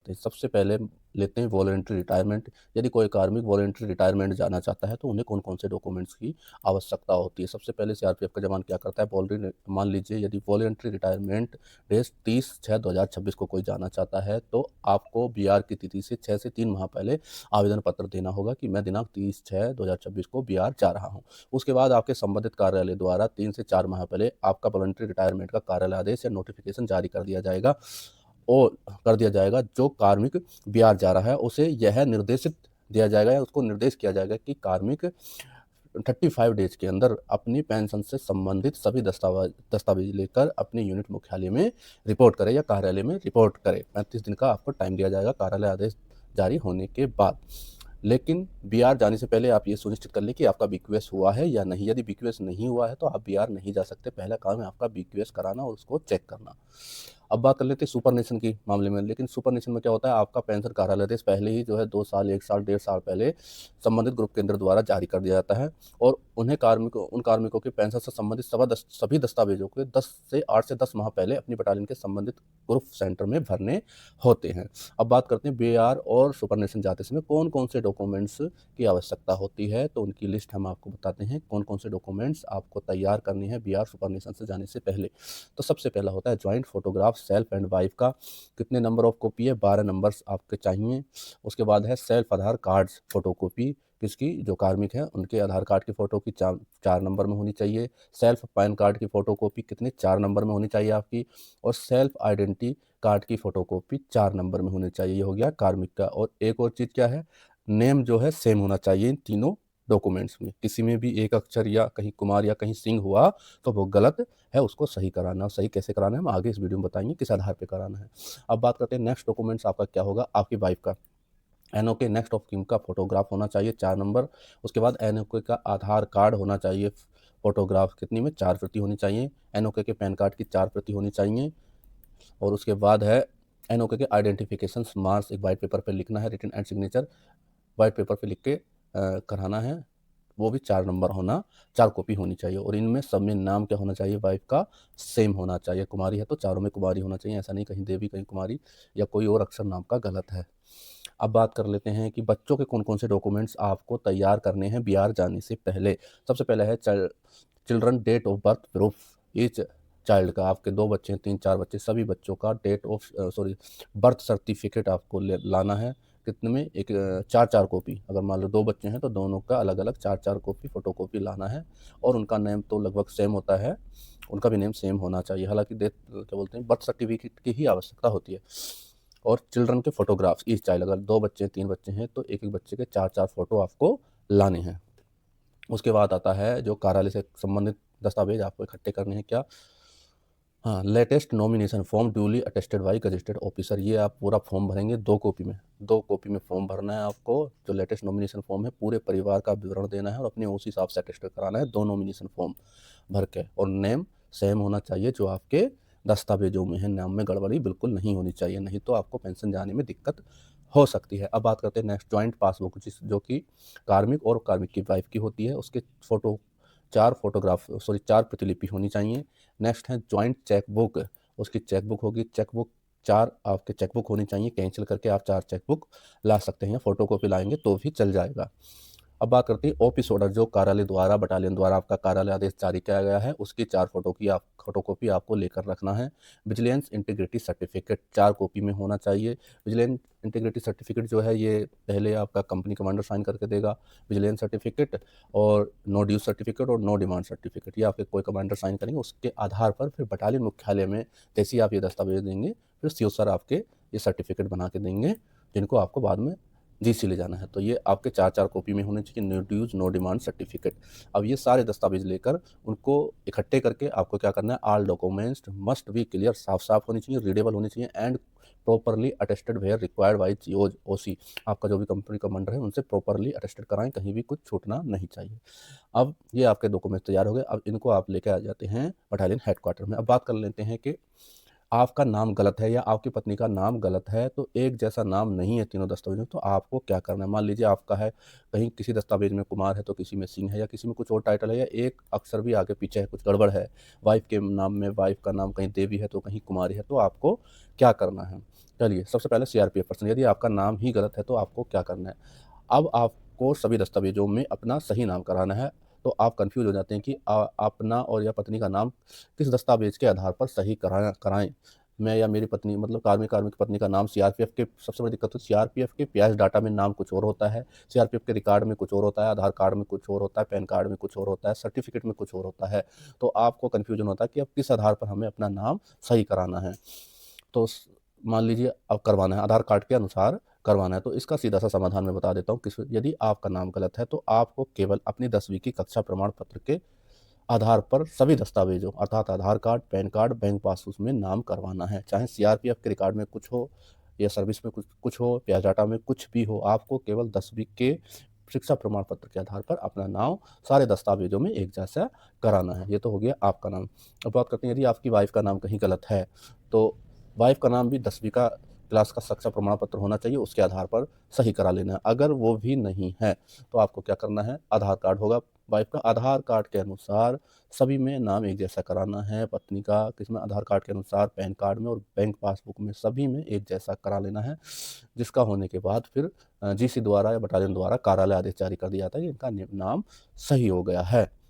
तो सबसे पहले लेते हैं वॉलंटरी रिटायरमेंट। यदि कोई कार्मिक वॉलंटरी रिटायरमेंट जाना चाहता है तो उन्हें कौन-कौन से डॉक्यूमेंट्स की आवश्यकता होती है। सबसे पहले सीआरपीएफ का जवान क्या करता है, मान लीजिए यदि वॉलंटरी रिटायरमेंट डेट 30/6/2026 को कोई जाना चाहता है तो आपको बीआर की तिथि से 6 से 3 माह पहले आवेदन पत्र देना होगा कि मैं दिनांक 30/6/2026 को बीआर जा रहा हूँ। उसके बाद आपके संबंधित कार्यालय द्वारा 3 से 4 माह पहले आपका वॉलंटरी रिटायरमेंट का कार्यालय आदेश या नोटिफिकेशन जारी कर दिया जाएगा। जो कार्मिक बिहार जा रहा है उसे यह निर्देशित दिया जाएगा या उसको निर्देश किया जाएगा कि कार्मिक 35 डेज के अंदर अपनी पेंशन से संबंधित सभी दस्तावेज लेकर अपनी यूनिट मुख्यालय में रिपोर्ट करे या कार्यालय में रिपोर्ट करे। 35 दिन का आपको टाइम दिया जाएगा कार्यालय आदेश जारी होने के बाद। लेकिन बीआर जाने से पहले आप ये सुनिश्चित कर लें कि आपका बीक्यूएस हुआ है या नहीं। यदि बीक्यूएस नहीं हुआ है तो आप बीआर नहीं जा सकते। पहला काम है आपका बीक्यूएस कराना और उसको चेक करना। अब बात कर लेते हैं सुपरनेशन की मामले में। लेकिन सुपरनेशन में क्या होता है, आपका पेंशन कार्यालय आदेश पहले ही जो है 2 साल, 1 साल, 1.5 साल पहले संबंधित ग्रुप केंद्र द्वारा जारी कर दिया जाता है और उन कार्मिकों के पेंशन से संबंधित सभी दस्तावेजों के 8 से 10 माह पहले अपनी बटालियन के संबंधित ग्रुप सेंटर में भरने होते हैं। अब बात करते हैं बीआर और सुपरनेशन जाते समय कौन कौन से डॉक्यूमेंट्स की आवश्यकता होती है, तो उनकी लिस्ट हम आपको बताते हैं कौन कौन से डॉक्यूमेंट्स आपको तैयार करनी है बीआर सुपरनेशन से जाने से पहले। तो सबसे पहला होता है joint photograph self and wife का। कितने नंबर ऑफ कॉपी है, 12 नंबर्स आपके चाहिए। उसके बाद है सेल्फ आधार कार्ड्स फोटोकॉपी, किसकी, जो कार्मिक है उनके आधार कार्ड की फोटो की 4 नंबर में होनी चाहिए। सेल्फ पैन कार्ड की फोटोकॉपी कितने, 4 नंबर में होनी चाहिए आपकी। और सेल्फ आइडेंटिटी कार्ड की फोटोकॉपी 4 नंबर में होनी चाहिए। ये हो गया कार्मिक का। और एक और चीज़ क्या है, नेम जो है सेम होना चाहिए इन तीनों डॉक्यूमेंट्स में। किसी में भी एक अक्षर या कहीं कुमार या कहीं सिंह हुआ तो वो गलत है, उसको सही कराना। सही कैसे कराना है हम आगे इस वीडियो में बताएंगे किस आधार पे कराना है। अब बात करते हैं नेक्स्ट डॉक्यूमेंट्स आपका क्या होगा, आपकी वाइफ का एनओके नेक्स्ट ऑफ किम का फोटोग्राफ होना चाहिए 4 नंबर। उसके बाद एनओके का आधार कार्ड होना चाहिए फोटोग्राफ, कितनी में 4 प्रति होनी चाहिए। एनओके के पैन कार्ड की 4 प्रति होनी चाहिए। और उसके बाद है एनओके के आइडेंटिफिकेशन मार्क्स एक वाइट पेपर पे लिखना है, written and signature white paper पे लिख के कराना है। वो भी 4 नंबर होना, 4 कॉपी होनी चाहिए। और इनमें सब में नाम क्या होना चाहिए, वाइफ का सेम होना चाहिए। कुमारी है तो चारों में कुमारी होना चाहिए, ऐसा नहीं कहीं देवी कहीं कुमारी या कोई और अक्षर नाम का गलत है। अब बात कर लेते हैं कि बच्चों के कौन कौन से डॉक्यूमेंट्स आपको तैयार करने हैं बिहार जाने से पहले। सबसे पहले है children date of birth proof. Each child का, आपके 2 बच्चे 3-4 बच्चे, सभी बच्चों का बर्थ सर्टिफिकेट आपको लाना है। कितने में, एक 4-4 कॉपी। अगर मान लो 2 बच्चे हैं तो दोनों का अलग अलग 4-4 कॉपी फोटोकॉपी लाना है। और उनका नेम तो लगभग सेम होता है, उनका भी नेम सेम होना चाहिए। हालांकि डेथ क्या बोलते हैं, बर्थ सर्टिफिकेट की ही आवश्यकता होती है। और चिल्ड्रन के फोटोग्राफ्स ईच चाइल्ड, अगर 2 बच्चे 3 बच्चे हैं तो एक एक बच्चे के 4-4 फोटो आपको लाने हैं। उसके बाद आता है जो कार्यालय से संबंधित दस्तावेज आपको इकट्ठे करने हैं क्या, हाँ, latest nomination form duly attested by gazetted officer. ये आप पूरा फॉर्म भरेंगे 2 कॉपी में। 2 कॉपी में फॉर्म भरना है आपको। जो लेटेस्ट नॉमिनेशन फॉर्म है पूरे परिवार का विवरण देना है और अपने उस हिसाब से अटेस्टेड कराना है 2 नॉमिनेशन फॉर्म भर के। और नेम सेम होना चाहिए जो आपके दस्तावेजों में है, नाम में गड़बड़ी बिल्कुल नहीं होनी चाहिए, नहीं तो आपको पेंशन जाने में दिक्कत हो सकती है। अब बात करते हैं नेक्स्ट ज्वाइंट पासबुक, जो कि कार्मिक और कार्मिक की वाइफ की होती है। उसके 4 प्रतिलिपि होनी चाहिए। नेक्स्ट है ज्वाइंट चेकबुक, उसकी चेकबुक होगी। चेकबुक 4 आपके चेकबुक होनी चाहिए। कैंसिल करके आप 4 चेकबुक ला सकते हैं, फोटो कॉपी लाएंगे तो भी चल जाएगा। अब बात करते हैं ऑफिस ऑर्डर, जो कार्यालय द्वारा बटालियन द्वारा आपका कार्यालय आदेश जारी किया गया है, उसकी 4 फोटोकॉपी आपको लेकर रखना है। विजिलेंस इंटीग्रिटी सर्टिफिकेट 4 कॉपी में होना चाहिए। विजिलेंस इंटीग्रिटी सर्टिफिकेट जो है ये पहले आपका कंपनी कमांडर साइन करके देगा। विजिलेंस सर्टिफिकेट और नो ड्यूज सर्टिफिकेट और नो डिमांड सर्टिफिकेट, ये आपके कोई कमांडर साइन करेंगे। उसके आधार पर फिर बटालियन मुख्यालय में जैसे ही आप ये दस्तावेज देंगे फिर सीओ सर आपके ये सर्टिफिकेट बना के देंगे, जिनको आपको बाद में जीसी ले जाना है। तो ये आपके 4-4 कॉपी में होने चाहिए, no dues no demand certificate. अब ये सारे दस्तावेज लेकर उनको इकट्ठे करके आपको क्या करना है, all documents must be clear, साफ साफ होनी चाहिए, रीडेबल होनी चाहिए and properly attested where required by OC. आपका जो भी कंपनी कमांडर है उनसे प्रॉपरली अटेस्टेड कराएं, कहीं भी कुछ छूटना नहीं चाहिए। अब ये आपके डॉक्यूमेंट्स तैयार हो गए। अब इनको आप लेकर आ जाते हैं बटालियन हेडक्वार्टर में। अब बात कर लेते हैं कि आपका नाम गलत है या आपकी पत्नी का नाम गलत है, तो एक जैसा नाम नहीं है तीनों दस्तावेजों में, तो आपको क्या करना है। मान लीजिए आपका है, कहीं किसी दस्तावेज में कुमार है तो किसी में सिंह है, या किसी में कुछ और टाइटल है, या एक अक्षर भी आगे पीछे है, कुछ गड़बड़ है। वाइफ के नाम में वाइफ का नाम कहीं देवी है तो कहीं कुमारी है, तो आपको क्या करना है, चलिए, सबसे पहले सीआरपीएफ प्रश्न, यदि आपका नाम ही गलत है तो आपको क्या करना है? अब आपको सभी दस्तावेज़ों में अपना सही नाम कराना है। तो आप कन्फ्यूज़ हो जाते हैं कि अपना और या पत्नी का नाम किस दस्तावेज़ के आधार पर सही कराएँ। मैं या मेरी पत्नी, मतलब कार्मिक की पत्नी का नाम सीआरपीएफ के, सबसे बड़ी दिक्कत तो सीआरपीएफ के पैच डाटा में नाम कुछ और होता है, सीआरपीएफ के रिकॉर्ड में कुछ और होता है, आधार कार्ड में कुछ और होता है, पैन कार्ड में कुछ और होता है, सर्टिफ़िकेट में कुछ और होता है। तो आपको कन्फ्यूज़न होता है कि अब किस आधार पर हमें अपना नाम सही कराना है। तो मान लीजिए अब करवाना है, आधार कार्ड के अनुसार करवाना है, तो इसका सीधा-सा समाधान मैं बता देता हूँ। यदि आपका नाम गलत है तो आपको केवल अपनी 10वीं की कक्षा प्रमाण पत्र के आधार पर सभी दस्तावेज़ों अर्थात Aadhaar card, PAN card, bank passbook में नाम करवाना है। चाहे सीआरपीएफ के रिकॉर्ड में कुछ हो या सर्विस में कुछ हो, ब्याज डाटा में कुछ भी हो, आपको केवल 10वीं के शिक्षा प्रमाण पत्र के आधार पर अपना नाम सारे दस्तावेज़ों में एक जैसा कराना है। ये तो हो गया आपका नाम। अब बात करते हैं, यदि आपकी वाइफ़ का नाम कहीं गलत है, तो वाइफ़ का नाम भी 10वीं का क्लास का शिक्षा प्रमाण पत्र होना चाहिए, उसके आधार पर सही करा लेना है। अगर वो भी नहीं है, तो आपको क्या करना है, आधार कार्ड होगा वाइफ़ का, आधार कार्ड के अनुसार सभी में नाम एक जैसा कराना है। पत्नी का किसमें, आधार कार्ड के अनुसार, पैन कार्ड में और बैंक पासबुक में सभी में एक जैसा करा लेना है। जिसका होने के बाद फिर जीसी द्वारा या बटालियन द्वारा कार्यालय आदेश जारी कर दिया जाता है कि इनका नाम सही हो गया है।